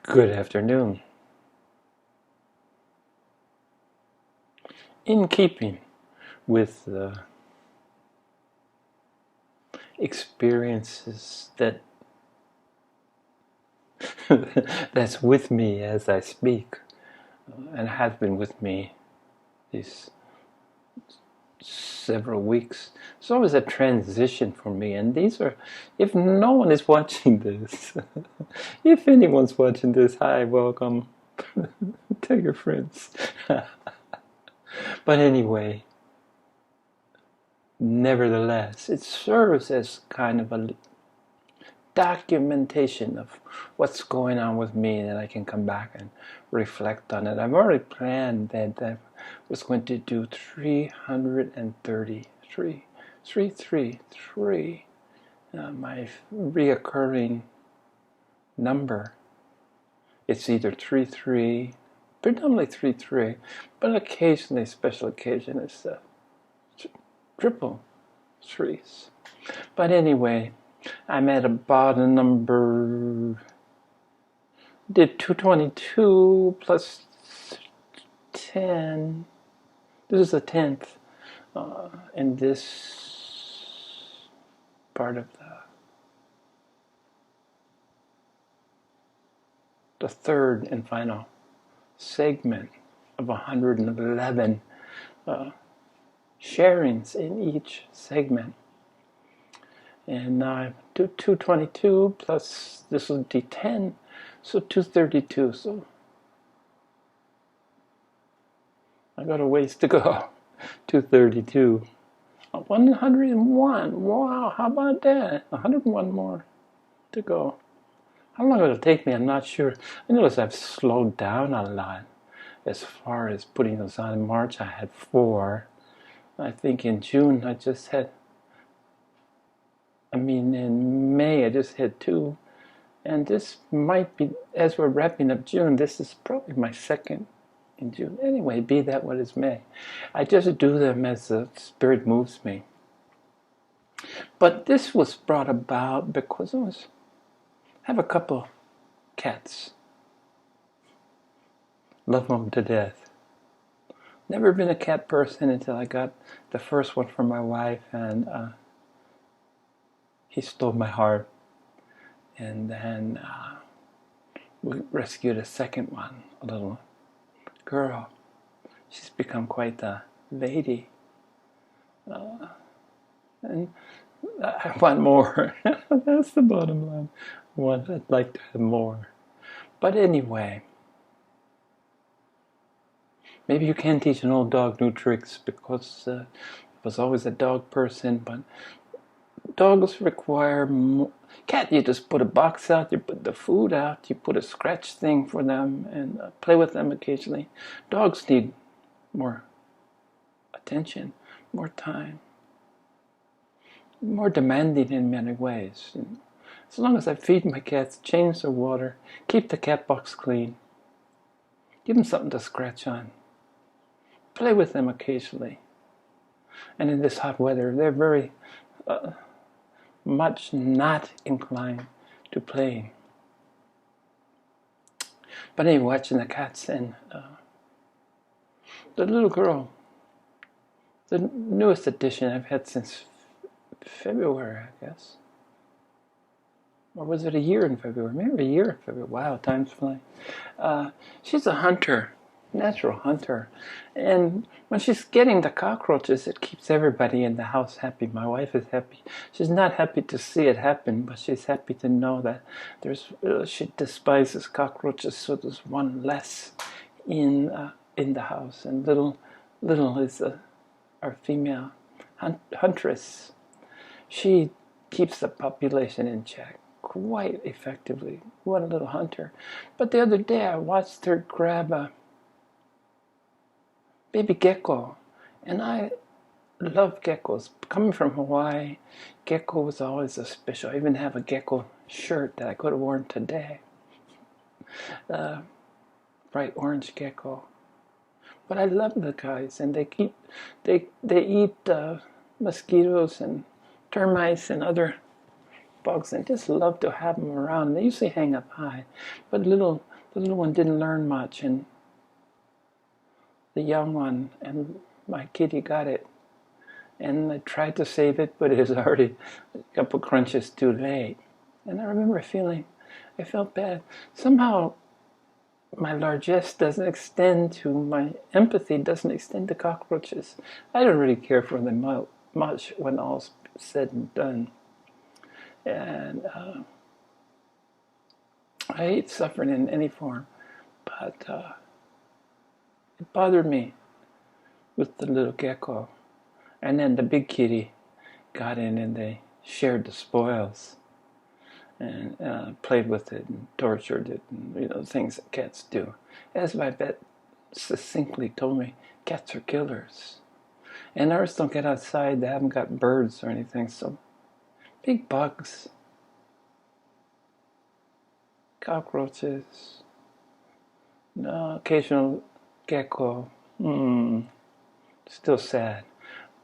Good afternoon. In keeping with the experiences that's with me as I speak, and has been with me these several weeks, it's always a transition for me. And these are, if no one is watching this, if anyone's watching this, hi, welcome. Tell your friends. But anyway, nevertheless, it serves as kind of a documentation of what's going on with me, and I can come back and reflect on it. I've already planned that I was going to do 333, my reoccurring number. It's either 33, predominantly 33, but occasionally, special occasion, is triple threes. But anyway, I'm at about a number, did 222 plus 10. This is the 10th in this part of the third and final segment of 111 sharings in each segment. And I do 222 plus, this will be 10, so 232. So I got a ways to go. 232. 101. Wow, how about that? 101 more to go. How long it'll take me, I'm not sure. I notice I've slowed down a lot as far as putting those on. In March I had 4. I think in June I just had, in May I just had 2. And this might be, as we're wrapping up June, this is probably my second in June. Anyway, be that what it may. I just do them as the Spirit moves me. But this was brought about because I have a couple cats. Love them to death. Never been a cat person until I got the first one from my wife, and he stole my heart. And then we rescued a second one, a little girl. She's become quite a lady. And I want more. That's the bottom line. I'd like to have more. But anyway, maybe you can teach an old dog new tricks, because I was always a dog person, but dogs require more. Cat, you just put a box out, you put the food out, you put a scratch thing for them, and play with them occasionally. Dogs need more attention, more time, more demanding in many ways. As long as I feed my cats, change their water, keep the cat box clean, give them something to scratch on, play with them occasionally. And in this hot weather, they're very much not inclined to playing. But anyway, watching the cats, and the little girl, the newest addition I've had since February, I guess. Or was it a year in February? Maybe a year in February. Wow, time's flying. She's a hunter, natural hunter. And when she's getting the cockroaches, it keeps everybody in the house happy. My wife is happy. She's not happy to see it happen, but she's happy to know that she despises cockroaches, so there's one less in the house. And little is our female huntress. She keeps the population in check quite effectively. What a little hunter. But the other day I watched her grab a baby gecko, and I love geckos. Coming from Hawaii, gecko was always a special. I even have a gecko shirt that I could have worn today. Bright orange gecko. But I love the guys, and they eat mosquitoes and termites and other bugs, and just love to have them around. They usually hang up high, but little The little one didn't learn much, and the young one and my kitty got it. And I tried to save it, but it was already a couple crunches too late. And I remember I felt bad. Somehow my largesse doesn't extend to, my empathy doesn't extend to cockroaches. I don't really care for them much when all's said and done. And I hate suffering in any form, but it bothered me with the little gecko. And then the big kitty got in and they shared the spoils and played with it and tortured it, and things that cats do. As my vet succinctly told me, cats are killers. And ours don't get outside, they haven't got birds or anything, so big bugs, cockroaches, occasional gecko, still sad.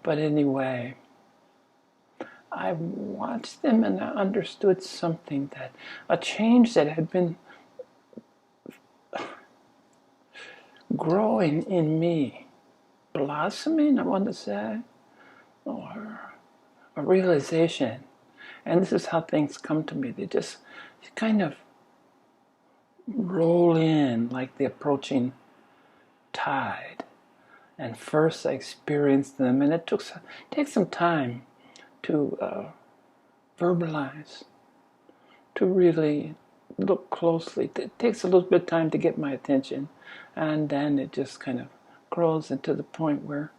But anyway, I watched them and I understood something, that a change that had been growing in me, blossoming, I want to say, or a realization. And this is how things come to me. They just kind of roll in like the approaching tide. And first I experienced them, and it takes some time to verbalize, to really look closely. It takes a little bit of time to get my attention, and then it just kind of grows into the point where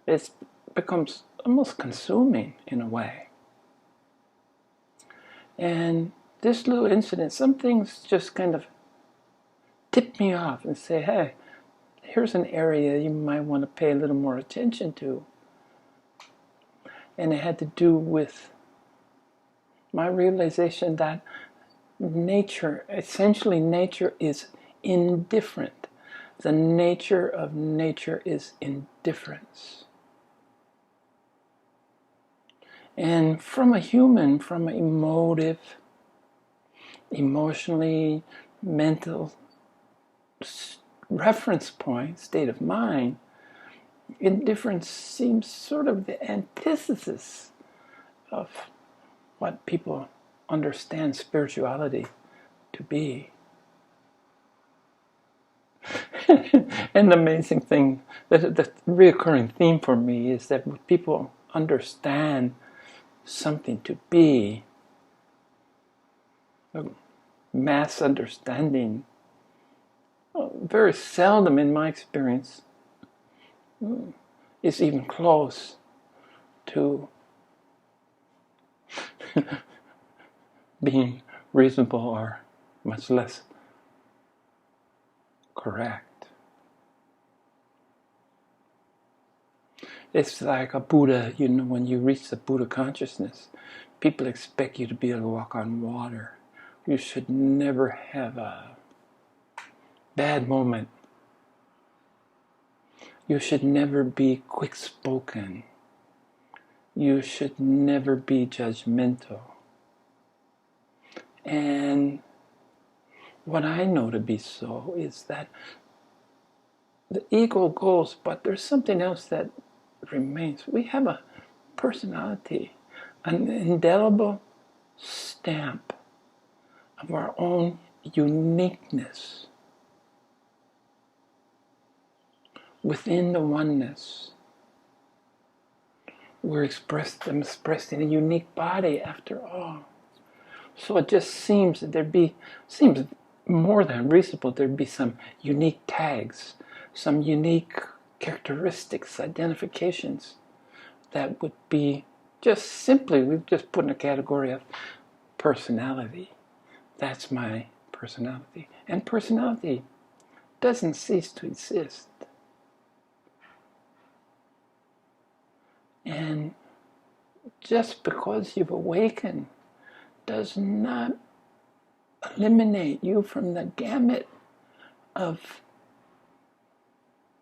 it becomes almost consuming in a way. And this little incident, some things just kind of tip me off and say, hey, here's an area you might want to pay a little more attention to. And it had to do with my realization that essentially nature is indifferent. The nature of nature is indifference. And from a human, from an emotionally, mental reference point, state of mind, indifference seems sort of the antithesis of what people understand spirituality to be. And the amazing thing, the reoccurring theme for me is that when people understand something to be, mass understanding, very seldom in my experience is even close to being reasonable, or much less correct. It's like a Buddha, when you reach the Buddha consciousness, people expect you to be able to walk on water. You should never have a bad moment. You should never be quick-spoken. You should never be judgmental. And what I know to be so is that the ego goes, but there's something else that remains. We have a personality, an indelible stamp of our own uniqueness within the oneness. We're expressed in a unique body after all. So it just seems that seems more than reasonable there'd be some unique tags, some unique characteristics, identifications that would be just simply, we've just put in a category of personality. That's my personality. And personality doesn't cease to exist. And just because you've awakened does not eliminate you from the gamut of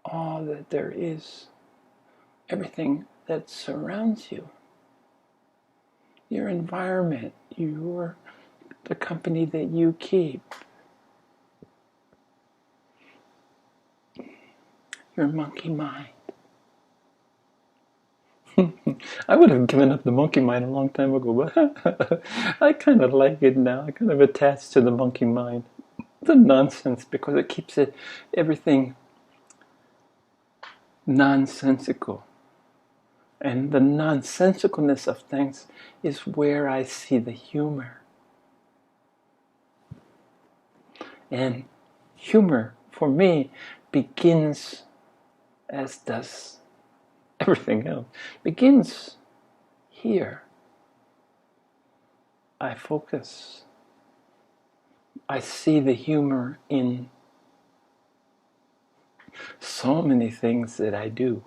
all that there is, everything that surrounds you. Your environment, the company that you keep, your monkey mind. I would have given up the monkey mind a long time ago, but I kind of like it now. I kind of attached to the monkey mind. The nonsense, because it keeps everything nonsensical. And the nonsensicalness of things is where I see the humor. And humor, for me, begins, as does everything else, begins here. I focus. I see the humor in so many things that I do.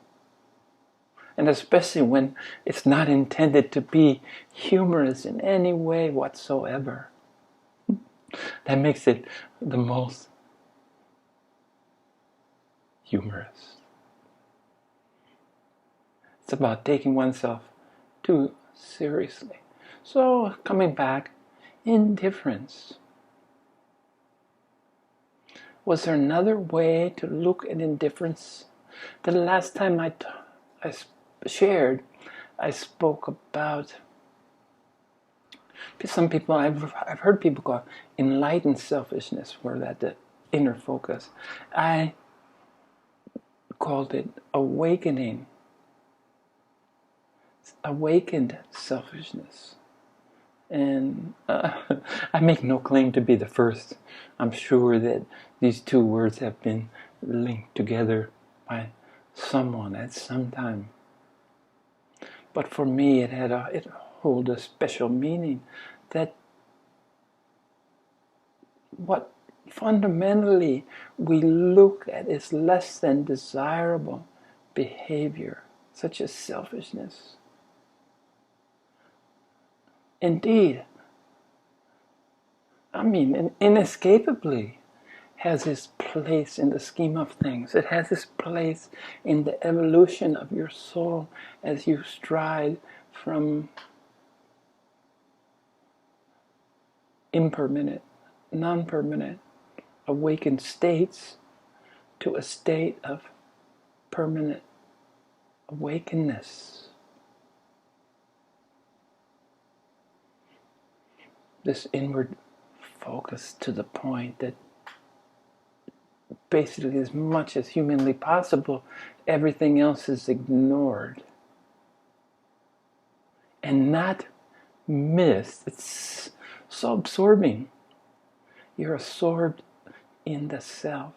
And especially when it's not intended to be humorous in any way whatsoever. That makes it the most humorous. It's about taking oneself too seriously. So, coming back, indifference. Was there another way to look at indifference? The last time I shared, I spoke about, some people, I've heard people call enlightened selfishness, where that the inner focus. I called it awakened selfishness. And I make no claim to be the first. I'm sure that these two words have been linked together by someone at some time. But for me, it holds a special meaning, that what fundamentally we look at is less than desirable behavior, such as selfishness. Indeed, inescapably has its place in the scheme of things. It has its place in the evolution of your soul as you stride from impermanent, non-permanent, awakened states to a state of permanent awakenedness. This inward focus to the point that basically, as much as humanly possible, everything else is ignored and not missed. It's so absorbing. You're absorbed in the self.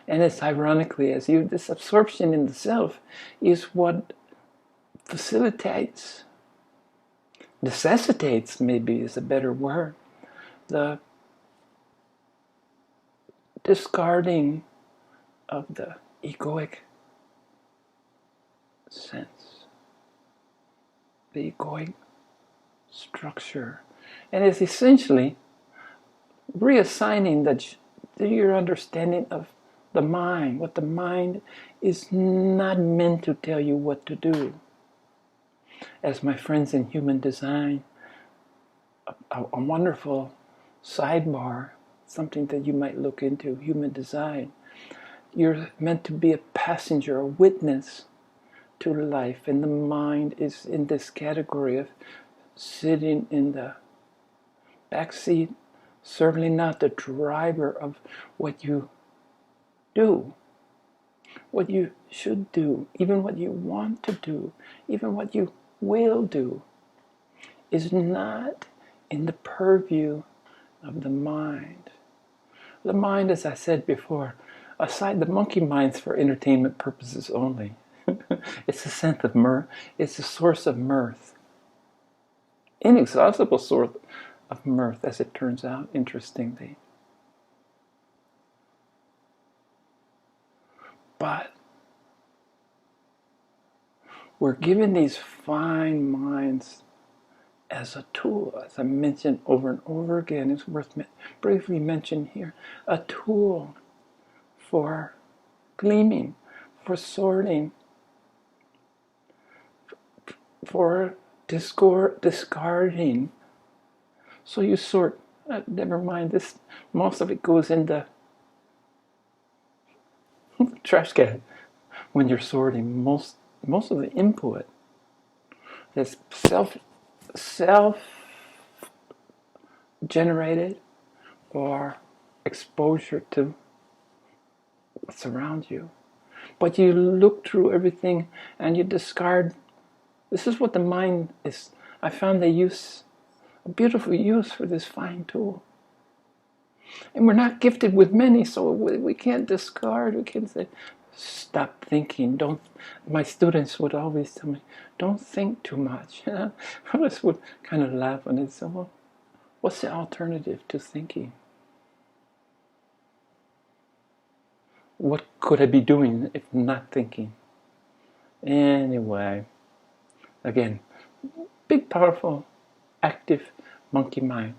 And it's ironically, this absorption in the self is what necessitates, maybe is a better word, the discarding of the egoic sense, the egoic structure. And it's essentially reassigning your understanding of the mind, what the mind is not meant to tell you what to do. As my friends in human design, a wonderful sidebar, something that you might look into, human design. You're meant to be a passenger, a witness to life, and the mind is in this category of sitting in the back seat, certainly not the driver of what you do, what you should do, even what you want to do, even what you will do, is not in the purview of the mind. The mind, as I said before, aside the monkey mind's for entertainment purposes only. It's a sense of mirth. It's a source of mirth. Inexhaustible source of mirth, as it turns out, interestingly. But we're given these fine minds as a tool, as I mentioned over and over again. It's worth briefly mention here. A tool for gleaming, for sorting, for discarding. So you sort, never mind this, most of it goes into trash can when you're sorting. Most of the input is self generated or exposure to what's around you. But you look through everything and you discard. This is what the mind is. I found a beautiful use for this fine tool. And we're not gifted with many, so we can't discard. We can't say, stop thinking. Don't. My students would always tell me, don't think too much. I always would kind of laugh when they say, well, what's the alternative to thinking? What could I be doing if not thinking? Anyway, again, big, powerful, active monkey mind.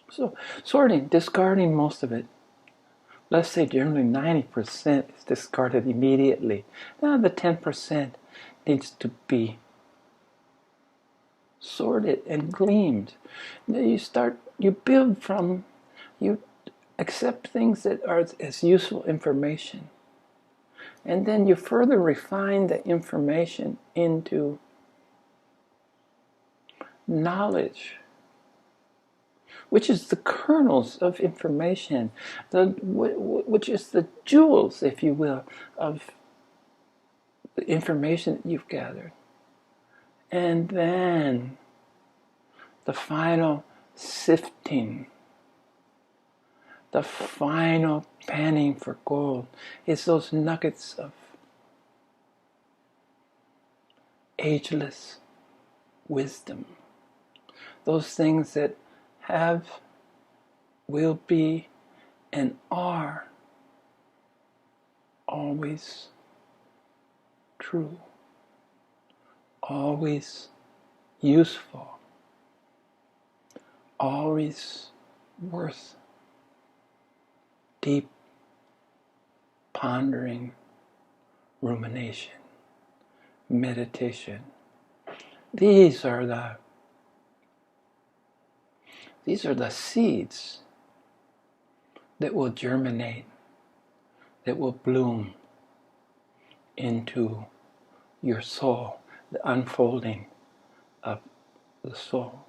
So sorting, discarding most of it. Let's say generally 90% is discarded immediately. Now the 10% needs to be sorted and gleaned. Then you build from, you accept things that are as useful information. And then you further refine the information into knowledge, which is the kernels of information, which is the jewels, if you will, of the information that you've gathered. And then the final sifting, the final panning for gold is those nuggets of ageless wisdom. Those things that have, will be, and are always true, always useful, always worth deep pondering, rumination, meditation. These are the seeds that will germinate, that will bloom into your soul, the unfolding of the soul.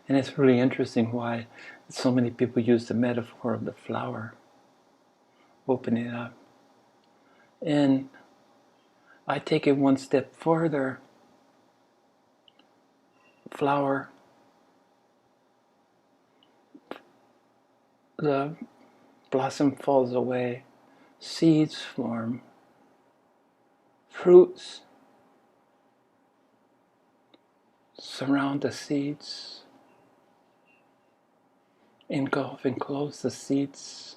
And it's really interesting why so many people use the metaphor of the flower, opening it up. And I take it one step further. Flower, the blossom falls away, seeds form, fruits surround the seeds, engulf, enclose the seeds.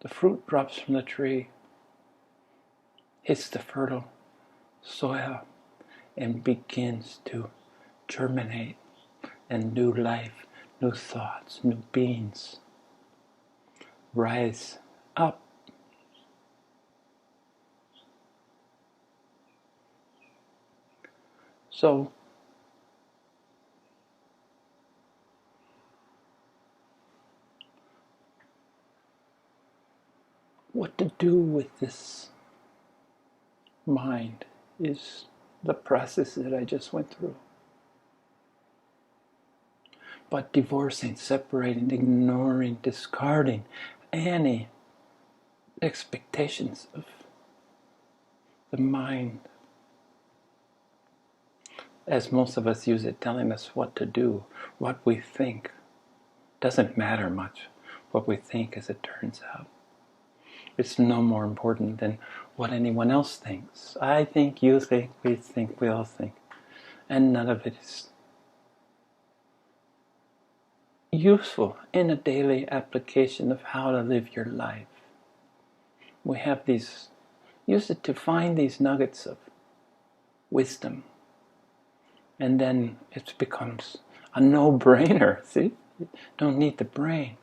The fruit drops from the tree, hits the fertile soil, and begins to germinate, and new life, new thoughts, new beings rise up. So what to do with this mind is the process that I just went through. But divorcing, separating, ignoring, discarding any expectations of the mind, as most of us use it, telling us what to do, what we think. Doesn't matter much what we think, as it turns out. It's no more important than what anyone else thinks. I think, you think, we all think. And none of it is useful in a daily application of how to live your life. We have these, use it to find these nuggets of wisdom. And then it becomes a no-brainer, see? You don't need the brain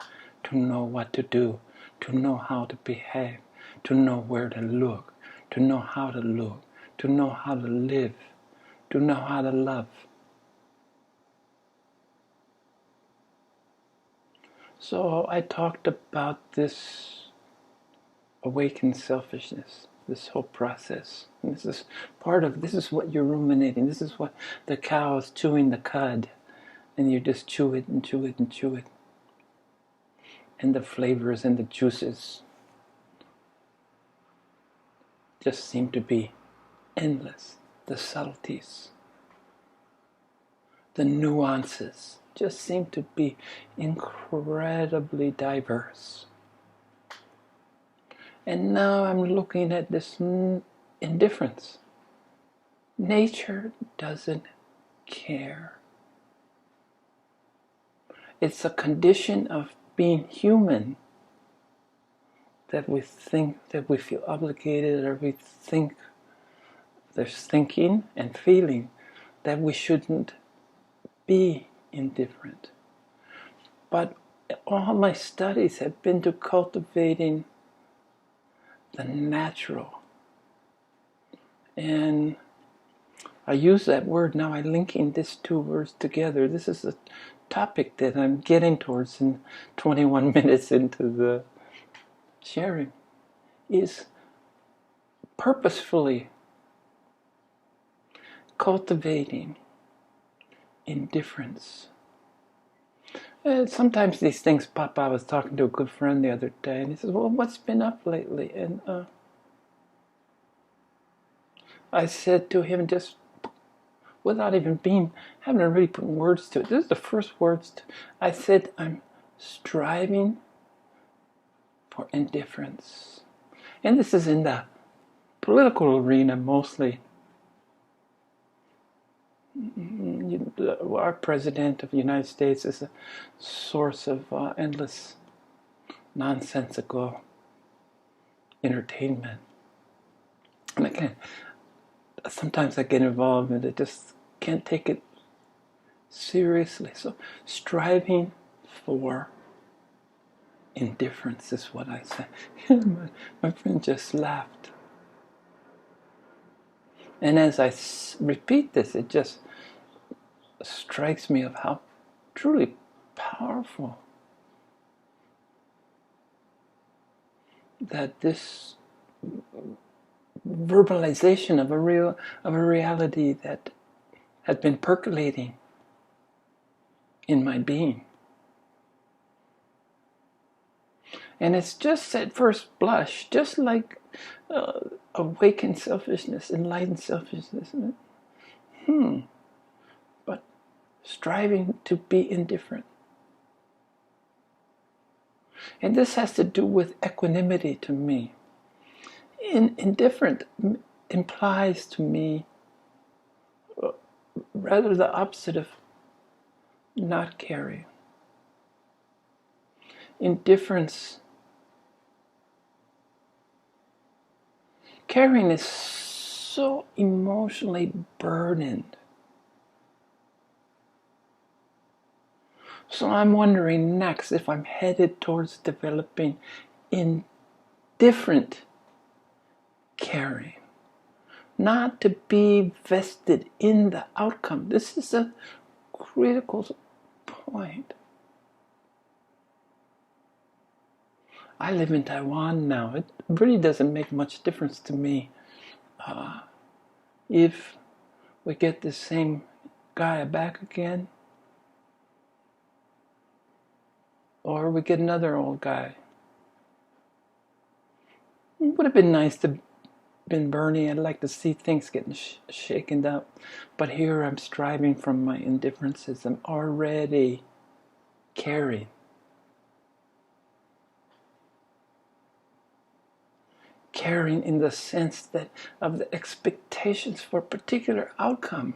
to know what to do, to know how to behave, to know where to look, to know how to look, to know how to live, to know how to love. So I talked about this awakened selfishness, this whole process. And this is part of, this is what you're ruminating. This is what the cow is chewing the cud. And you just chew it and chew it and chew it. And the flavors and the juices just seem to be endless. The subtleties, the nuances just seem to be incredibly diverse. And now I'm looking at this indifference. Nature doesn't care. It's a condition of being human that we think, that we feel obligated, or we think there's thinking and feeling that we shouldn't be indifferent. But all my studies have been to cultivating the natural. And I use that word now, I'm linking these two words together. This is a topic that I'm getting towards in 21 minutes into the sharing, is purposefully cultivating indifference. Sometimes these things pop out. I was talking to a good friend the other day, and he says, well, what's been up lately? And I said to him, just without even having to really put words to it, this is the first words, I said, I'm striving for indifference. And this is in the political arena mostly. Our president of the United States is a source of endless nonsensical entertainment. And sometimes I get involved and I just can't take it seriously. So striving for indifference is what I say. My friend just laughed. And as I repeat this, it just strikes me of how truly powerful that this verbalization of a reality that had been percolating in my being. And it's just at first blush, just like awakened selfishness, enlightened selfishness. But striving to be indifferent. And this has to do with equanimity to me. Indifferent implies to me rather the opposite of not caring. Indifference. Caring is so emotionally burdened. So I'm wondering next if I'm headed towards developing indifferent caring. Not to be vested in the outcome. This is a critical point. I live in Taiwan now. It really doesn't make much difference to me if we get the same guy back again, or we get another old guy. It would have been nice to been Bernie. I'd like to see things getting shaken up, but here I'm striving from my indifferences. I'm already caring. Caring in the sense that of the expectations for a particular outcome.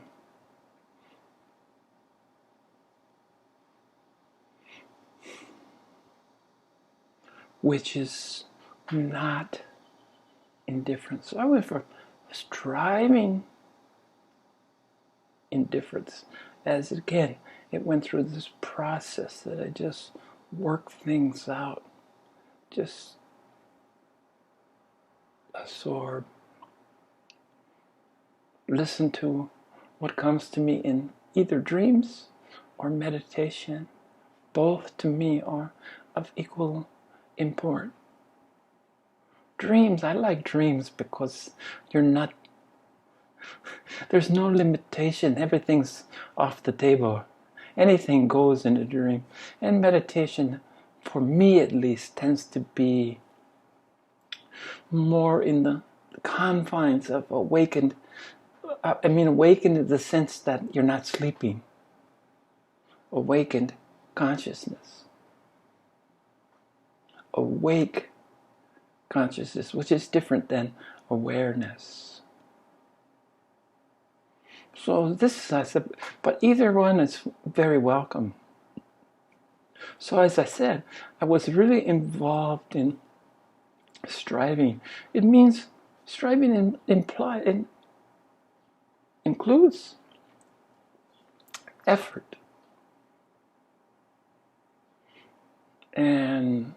Which is not indifference. So I went from striving indifference, as again, it went through this process that I just worked things out, just absorb, listen to what comes to me in either dreams or meditation. Both to me are of equal import. Dreams, I like dreams because you're not, there's no limitation. Everything's off the table. Anything goes in a dream. And meditation, for me at least, tends to be more in the confines of awakened. Awakened in the sense that you're not sleeping. Awakened consciousness. Awake consciousness, which is different than awareness. So this is, I said, but either one is very welcome. So as I said, I was really involved in striving. It means striving includes effort. And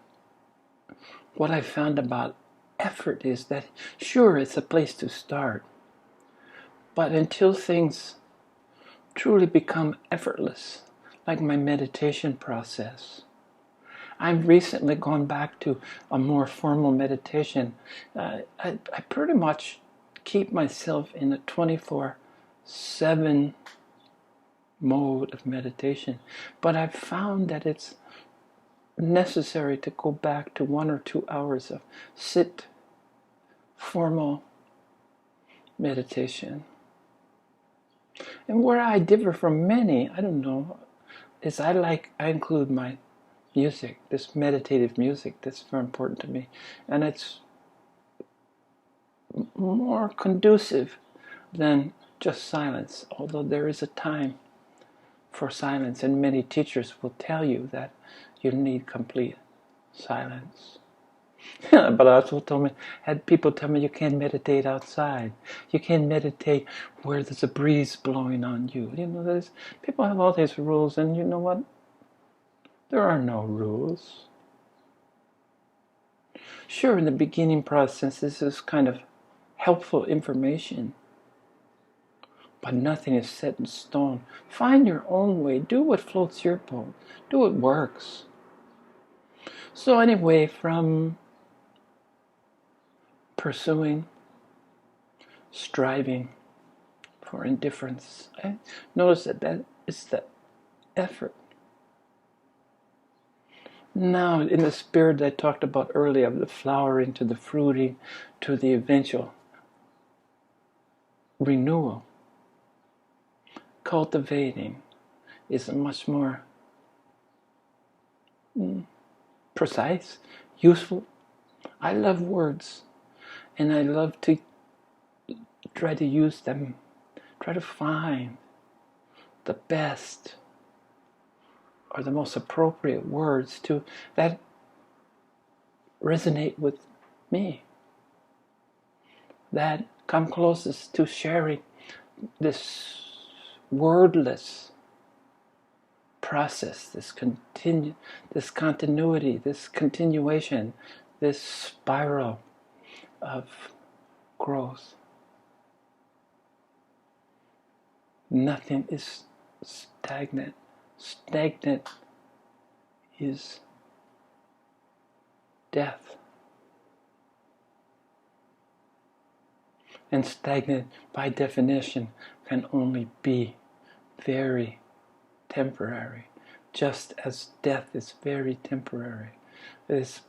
what I found about effort is that, sure, it's a place to start. But until things truly become effortless, like my meditation process, I've recently gone back to a more formal meditation. I pretty much keep myself in a 24/7 mode of meditation. But I've found that it's necessary to go back to 1 or 2 hours of formal meditation. And where I differ from many, I don't know, is I include my music, this meditative music that's very important to me. And it's more conducive than just silence, although there is a time for silence, and many teachers will tell you that you need complete silence. But I also had people tell me you can't meditate outside. You can't meditate where there's a breeze blowing on you. People have all these rules, and you know what? There are no rules. Sure, in the beginning process, this is kind of helpful information, but nothing is set in stone. Find your own way. Do what floats your boat. Do what works. So anyway, from pursuing, striving for indifference, I notice that is the effort. Now, in the spirit I talked about earlier, of the flowering to the fruiting to the eventual renewal, cultivating is a much more precise, useful. I love words, and I love to try to use them, try to find the best or the most appropriate words that resonate with me, that come closest to sharing this wordless process, this continuity, this continuation, this spiral of growth. Nothing is stagnant. Stagnant is death. And stagnant, by definition, can only be very temporary, just as death is very temporary. It's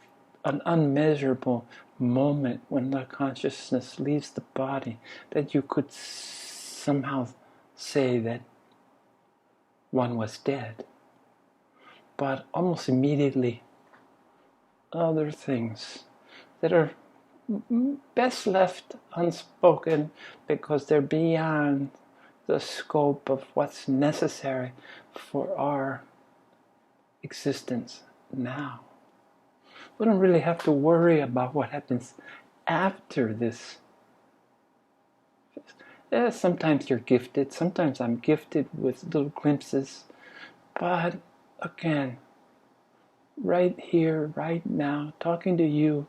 an unmeasurable moment when the consciousness leaves the body that you could somehow say that one was dead. But almost immediately, other things that are best left unspoken because they're beyond the scope of what's necessary for our existence now. We don't really have to worry about what happens after this. Sometimes you're gifted, sometimes I'm gifted with little glimpses, but again, right here, right now, talking to you,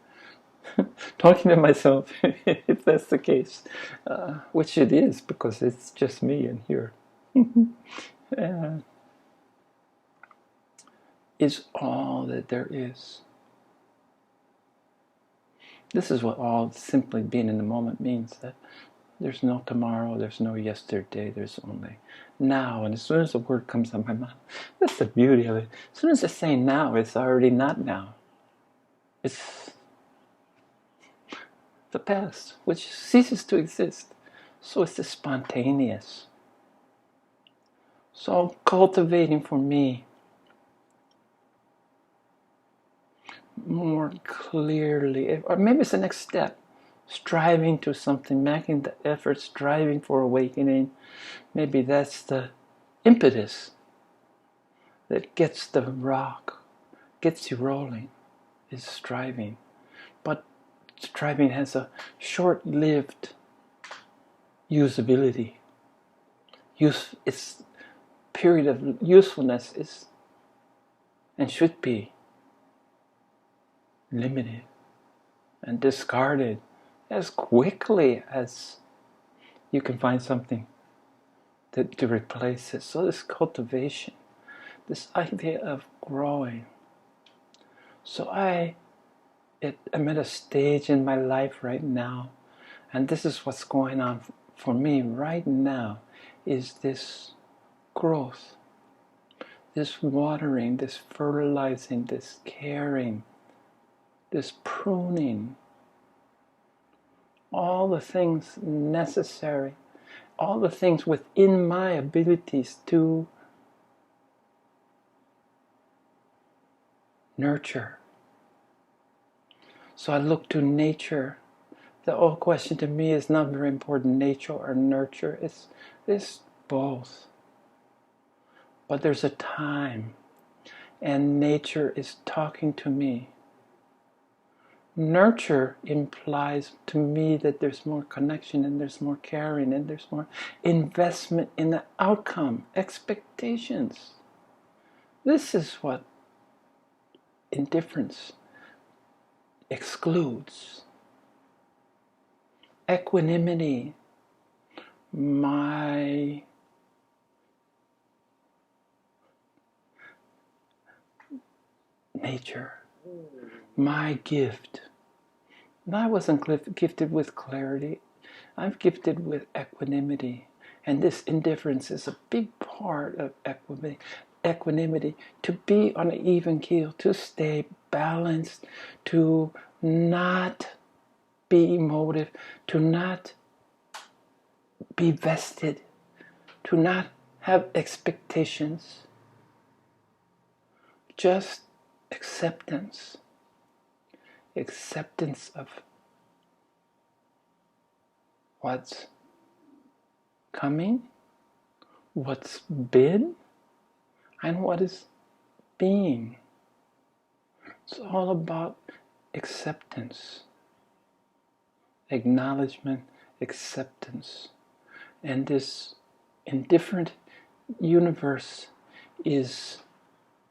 talking to myself, if that's the case, which it is because it's just me in here, is all that there is. This is what all simply being in the moment means, that there's no tomorrow, there's no yesterday, there's only now. And as soon as the word comes out of my mouth, that's the beauty of it. As soon as I say now, it's already not now. It's the past, which ceases to exist. So it's the spontaneous. So cultivating for me more clearly, or maybe it's the next step, striving to something, making the effort, striving for awakening. Maybe that's the impetus that gets the rock, gets you rolling, is striving. But striving has a short-lived usability. Its period of usefulness is and should be limited and discarded as quickly as you can find something to replace it. So this cultivation, this idea of growing. So I'm at a stage in my life right now, and this is what's going on for me right now, is this growth, this watering, this fertilizing, this caring, this pruning, all the things necessary, all the things within my abilities to nurture. So I look to nature. The old question to me is not very important, nature or nurture. It's both. But there's a time, and nature is talking to me. Nurture implies to me that there's more connection, and there's more caring, and there's more investment in the outcome, expectations. This is what indifference excludes. Equanimity, my nature, my gift. And I wasn't gifted with clarity. I'm gifted with equanimity. And this indifference is a big part of equanimity, to be on an even keel, to stay balanced, to not be emotive, to not be vested, to not have expectations. Just acceptance of what's coming, what's been, and what is being. It's all about acceptance, acknowledgement, acceptance. And this indifferent universe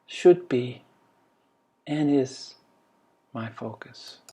should be, and is my focus.